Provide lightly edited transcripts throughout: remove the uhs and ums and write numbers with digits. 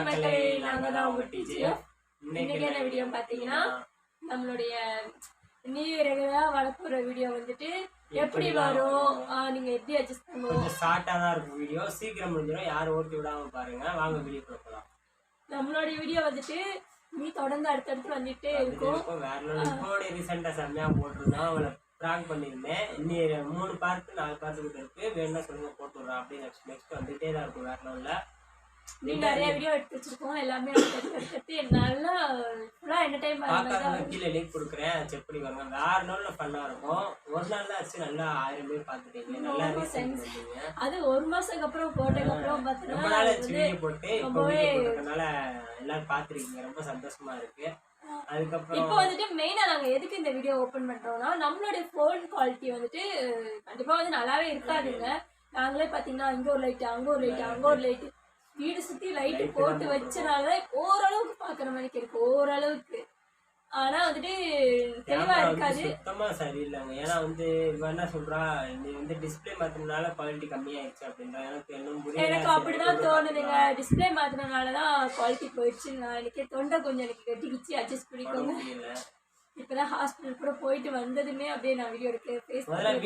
மக்களே, நாங்க தான் உங்க டீச்சர். இன்னைக்கு என்ன வீடியோ பாத்தீங்கன்னா, நம்மளுடைய நியூ ரெகுலரா வரப்போற வீடியோ வந்துட்டு எப்படி வரும், நீங்க எப்படி அட்ஜஸ்ட் பண்ணுவோம். கொஞ்சம் ஷார்ட்டா தான் இருக்கும் வீடியோ, சீக்கிரம் முடிஞ்சிடும். யாரும் ஓட்டி விடாம பாருங்க. வாங்க வீடியோ போகலாம். நம்மளுடைய வீடியோ வந்துட்டு நீ தொடர்ந்து அடுத்தடுத்து வந்துட்டே இருக்கும். வேற இப்போ ரீசெண்டா செம்மையா போட்டிருந்தோம். அவளை ப்ராங்க் பண்ணியிருந்தேன். இன்னும் 3 பார்ட் 4 பார்ட் கிட்ட இருக்கு. வேணும்னா சொல்லுங்க, போட்டு விடுறோம். அப்படியே நெக்ஸ்ட் வந்துட்டே தான் இருக்கும். வேற லெவல்ல நீ நிறைய வீடியோ எடுத்து வச்சிருக்கோம். எல்லாமே எடுத்து நல்லா ஃபுல்லா என்டர்டைன் பண்ணலாம். கீழே லிங்க் கொடுக்குறேன், செக் பண்ணி வாங்க. வேற லெவல்ல ஃபன்னா இருக்கும். ஒரு நாள் தான் ஆச்சு, நல்லா 1000 பேர் பார்த்துட்டீங்க. நல்லா ரீசெண்ட் பண்ணீங்க. அது ஒரு மாசத்துக்கு அப்புறம் போட்டதுக்கு அப்புறம் பார்த்தீங்கன்னா ரொம்ப நாள் ஆச்சு வீடியோ போட்டு. இப்போ வீடியோ போட்டதுனால எல்லாரும் பார்த்துருக்கீங்க. ரொம்ப சந்தோஷமா இருக்கு. அதுக்கப்புறம் இப்போ வந்துட்டு மெயினா நாங்க எதுக்கு இந்த வீடியோ ஓபன் பண்றோம்னா, நம்மளுடைய போன் குவாலிட்டி வந்துட்டு கண்டிப்பா வந்து நல்லாவே இருக்காதுங்க. நாங்களே பாத்தீங்கன்னா இங்க ஒரு லைட், அங்க ஒரு லைட், அங்க ஒரு லைட், வீடு சுத்தி லைட் போட்டு வச்சனால ஓரளவுக்கு பாக்குற மாதிரி இருக்கு, ஓரளவுக்கு. ஆனா வந்துட்டு தெளிவா இருக்காது, சுத்தமா சரியில்லைங்க. ஏன்னா வந்து இவ என்ன சொல்றா, நீ வந்து டிஸ்பிளே மாத்தினால குவாலிட்டி கம்மியாயிடுச்சு அப்படின்றா. எனக்கு அப்படிதான் தோணுதுங்க. டிஸ்பிளே மாத்தினாலதான் குவாலிட்டி போயிடுச்சு. நான் எனக்கு தொண்டை கொஞ்சம் எனக்கு கட்டிக்கிச்சு, அட்ஜஸ்ட் பண்ணிக்கோங்க. இப்பதான் ஹாஸ்பிட்டல் கூட போயிட்டு வந்ததுமே அப்படியே நான் வீடியோ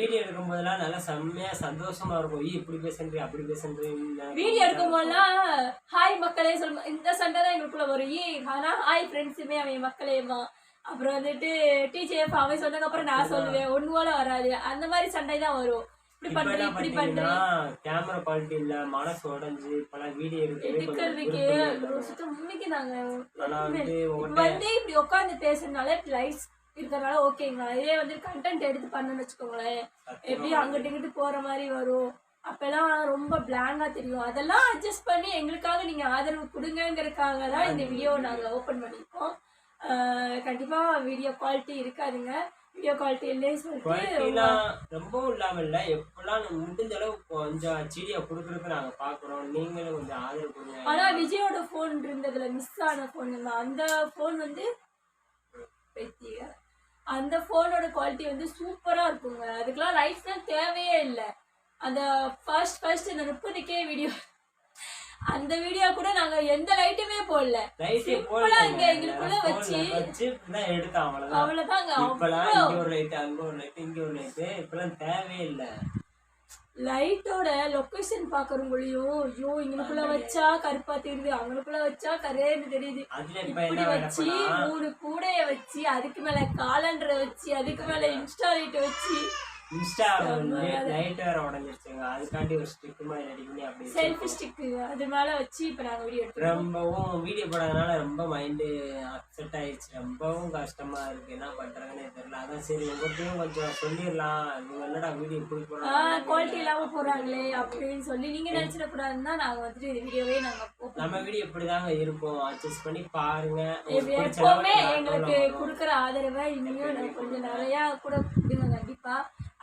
வீடியோ எடுக்கும் போதெல்லாம் நல்லா செம்மையா சந்தோஷமா இருக்கும். இப்படி பேசுறேன் அப்படி பேசுறேன். வீடியோ எடுக்கும் போதெல்லாம் ஹாய் மக்களே சொல்லுவோம். இந்த சண்டை தான் எங்களுக்குள்ள வரும். ஆனா ஹாய் ஃப்ரெண்ட்ஸுமே அவன் மக்களேமா. அப்புறம் வந்துட்டு டிஜேஎஃப் அவன் சொன்னதுக்கு அப்புறம் நான் சொல்லுவேன், ஒண்ணு போல வராது. அந்த மாதிரி சண்டை தான் வரும். இப்படி பண்றேன் இப்படி பண்றேன். கேமரா குவாலிட்டி இல்ல, மனசு உடைஞ்சு இப்பெல்லாம் வீடியோ எடுக்கிறதுக்கு உண்மைக்கு நாங்க வந்து இப்படி உட்காந்து பேசுறதுனால லைட்ஸ் இருக்கிறதுனால ஓகேங்களா. இதே வந்து கண்டென்ட் எடுத்து பண்ணணும்னு வச்சுக்கோங்களேன், எப்படியும் அங்கிட்டு இங்கிட்டு போற மாதிரி வரும். அப்பெல்லாம் ரொம்ப பிளாங்கா தெரியும். அதெல்லாம் அட்ஜஸ்ட் பண்ணி எங்களுக்காக நீங்க ஆதரவு கொடுங்கிறதுக்காக தான் இந்த வீடியோ நாங்க ஓபன் பண்ணிருக்கோம். கண்டிப்பா வீடியோ குவாலிட்டி இருக்காதுங்க. வீடியோ குவாலிட்டி இல்லையே சொல்லிட்டு ரொம்பவும் இல்லாம இல்ல, எப்பெல்லாம் முடிஞ்ச அளவு கொஞ்சம் ஹெச்டியா கொடுக்கறதுக்கு நாங்க பாக்குறோம். நீங்களும் கொஞ்சம் ஆதரவு கொடுங்க. ஆனா விஜயோட போன் இருந்ததுல மிஸ் ஆன போன், அந்த போன் வந்து அந்த போனோட குவாலிட்டி வந்து சூப்பரா இருக்குங்க. அதுக்கெல்லாம் லைட்ஸ் தான் தேவையே இல்லை. அந்த ஃபர்ஸ்ட் இந்த 30K வீடியோ, அந்த வீடியோ கூட நாங்க எந்த லைட்டுமே போடல, சிம்பிளா இங்க எங்களுக்குள்ள வச்சு எடுத்தோம். அவ்வளவுதாங்க. இங்க ஒரு லைட், அங்க ஒரு லைட், இங்க ஒரு லைட், இப்பெல்லாம் தேவையே இல்லை. லைட்டோட லொகேஷன் பாக்குறவங்களையும் ஐயோ இங்களுக்குள்ள வச்சா கருப்பா தெரியுது, அவங்களுக்குள்ள வச்சா கரேன்னு தெரியுது, இப்படி வச்சு 3 கூடைய வச்சு அதுக்கு மேல காலண்டரை வச்சு அதுக்கு மேல இன்ஸ்டா லைட் வச்சு இன்ஸ்டா லைட் வேற உடைஞ்சிருச்சுங்க. அதுக்காண்டி ஒரு ஸ்டிக் மாதிரி ரெடி பண்ணி அப்படி செல்ஃபி ஸ்டிக் அது மேல வச்சு இப்ப நாங்க வீடியோ எடுத்தோம். ரொம்பவும் வீடியோ போடாதனால ரொம்ப மைண்டு அப்செட் ஆயிடுச்சு. ரொம்பவும் கஷ்டமா இருக்கு. என்ன பண்றதுன்னு தெரியல. அதான் சரி உங்கள்கிட்டயும் கொஞ்சம் சொல்லிடலாம், இவங்க என்னடா வீடியோ கொடுக்குறோம் குவாலிட்டி இல்லாம போறாங்களே அப்படின்னு சொல்லி நீங்க நினைச்சிடக்கூடாதுன்னு தான் நாங்க வந்துட்டு இந்த வீடியோவே நம்ம வீடியோ இப்படிதாங்க இருக்கும். அட்ஜஸ்ட் பண்ணி பாருங்க. எப்பவுமே எங்களுக்கு கொடுக்குற ஆதரவை இன்னும் கொஞ்சம் நிறைய கூட கொடுங்க கண்டிப்பா.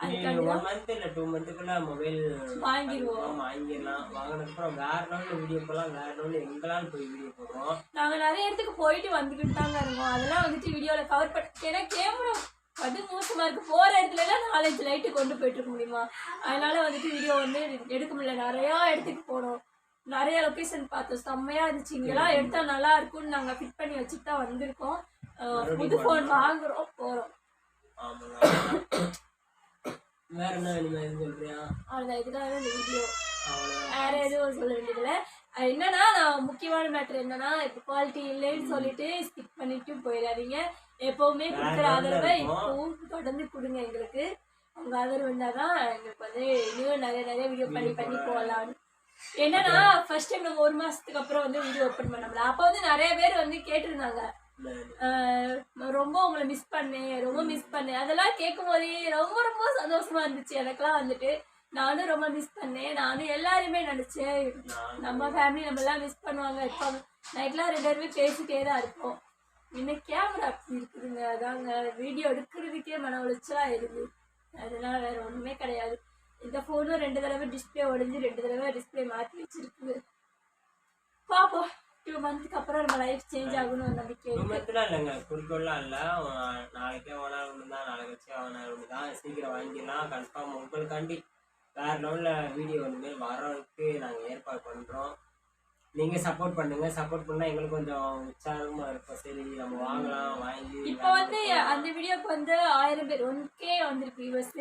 1 month இல்ல 2 monthக்குள்ள மொபைல் வாங்கிடலாம். வாங்கினதுக்கப்புறம் வேற லெவலில் வீடியோ போடலாம். வேற லெவலில் எங்களால் போய் வீடியோ போடுறோம். நாங்கள் நிறைய இடத்துக்கு போயிட்டு வந்துக்கிட்டு தாங்க இருக்கோம். அதெல்லாம் வந்துட்டு வீடியோவில் கவர் பண்ணி, ஏன்னா கேமரா அது மோசமாக இருக்குது. போகிற இடத்துலலாம் 4-5 லைட்டு கொண்டு போயிட்டு இருக்க முடியுமா? அதனால வந்துட்டு வீடியோ வந்து எடுக்க முடியல. நிறையா இடத்துக்கு போனோம், நிறைய லொக்கேஷன் பார்த்தோம், செம்மையாக இருந்துச்சு. இங்கெல்லாம் எடுத்தால் நல்லா இருக்கும்னு நாங்கள் ஃபிட் பண்ணி வச்சுட்டு தான் வந்திருக்கோம். புது ஃபோன் வாங்குறோம், போகிறோம். வேற என்ன வேணுமா சொல்றியா? அவ்வளோதான், இதுதான் இந்த வீடியோ. வேற எதுவும் சொல்ல வேண்டியதில்ல. என்னன்னா நான் முக்கியமான மேட்டர் என்னன்னா, இப்போ குவாலிட்டி இல்லைன்னு சொல்லிட்டு ஸ்கிப் பண்ணிட்டு போயிடாதீங்க. எப்பவுமே கொடுக்குற ஆதரவை இப்பவும் தொடர்ந்து கொடுங்க. எங்களுக்கு உங்க ஆதரவு இருந்தாதான் எங்களுக்கு வந்து இன்னும் நிறைய வீடியோ பண்ணி போகலான்னு. என்னன்னா ஃபர்ஸ்ட் டைம் நம்ம 1 மாசத்துக்கு அப்புறம் வந்து வீடியோ ஓப்பன் பண்ணோம்ல, அப்போ வந்து நிறைய பேர் வந்து கேட்டிருந்தாங்க, ரொம்ப உங்களை மிஸ் பண்ணேன். அதெல்லாம் கேட்கும் போதே ரொம்ப சந்தோஷமா இருந்துச்சு. எனக்கெல்லாம் வந்துட்டு நானும் ரொம்ப மிஸ் பண்ணேன். நானும் எல்லாருமே நினைச்சேன் நம்ம ஃபேமிலி நம்ம எல்லாம் மிஸ் பண்ணுவாங்க. இப்போ நைட்லாம் 2 பேருமே பேசிட்டே தான் இருப்போம். இன்னும் கேமரா அப்படி இருக்குதுங்க. அதாங்க வீடியோ எடுக்கிறதுக்கே மன உளைச்சலா இருக்குது. அதெல்லாம் வேற ஒண்ணுமே கிடையாது. இந்த போனும் 2 தடவை டிஸ்பிளே உடைஞ்சு 2 தடவை டிஸ்பிளே மாற்றி வச்சிருக்கு. பாப்போம், 2 monthக்கு அப்புறம் நம்ம லைஃப் சேஞ்ச் ஆகணும் நம்பிக்கை. 2 monthலாம் இல்லைங்க, குறிக்கோள்லாம் இல்லை. நாளைக்கே ஓனார் ஒன்று தான், நாளைக்கு வச்சு ஓனார் ஒன்று தான். சீக்கிரம் வாங்கிடலாம் கன்ஃபார்ம். உங்களுக்காண்டி வேற லெவலில் வீடியோ வந்து வரவுக்கு நாங்கள் ஏற்பாடு பண்ணுறோம். நீங்க சப்போர்ட் பண்ணுங்க. சப்போர்ட் பண்ணா எங்களுக்கு கொஞ்சம் உற்சாகமா இருக்கும். சரி நம்ம வாங்கலாம், வாங்கி இப்போ வந்து அந்த வீடியோக்கு வந்து 1000 பேர் 1K வந்திருக்கு வியூவர்ஸ்.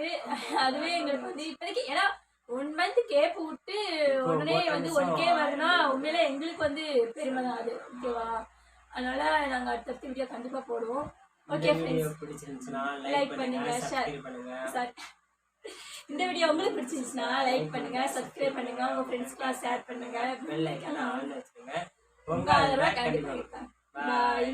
அதுவே எங்களுக்கு வந்து இப்போதைக்கு ஏன்னா 1 மந்த் கேப் விட்டு உடனே வந்து 1K வருதுன்னா உண்மையில எங்களுக்கு வந்து பெருமை தான் அது. ஓகேவா? அதனால நாங்க அடுத்தடுத்த வீடியோ கண்டிப்பா போடுவோம். ஓகே வீடியோ பிடிச்சிருந்துச்சுன்னா லைக் பண்ணுங்க, சப்ஸ்கிரைப் பண்ணுங்க. இந்த வீடியோ உங்களுக்கு பிடிச்சிருந்துச்சுன்னா லைக் பண்ணுங்க, சப்ஸ்கிரைப் பண்ணுங்க, உங்க ஃப்ரெண்ட்ஸ்க்குலாம் ஷேர் பண்ணுங்க, பெல் ஐகானை ஆன்ல வச்சுக்கோங்க. உங்க ஆதரவை கண்டிப்பா. பாய்.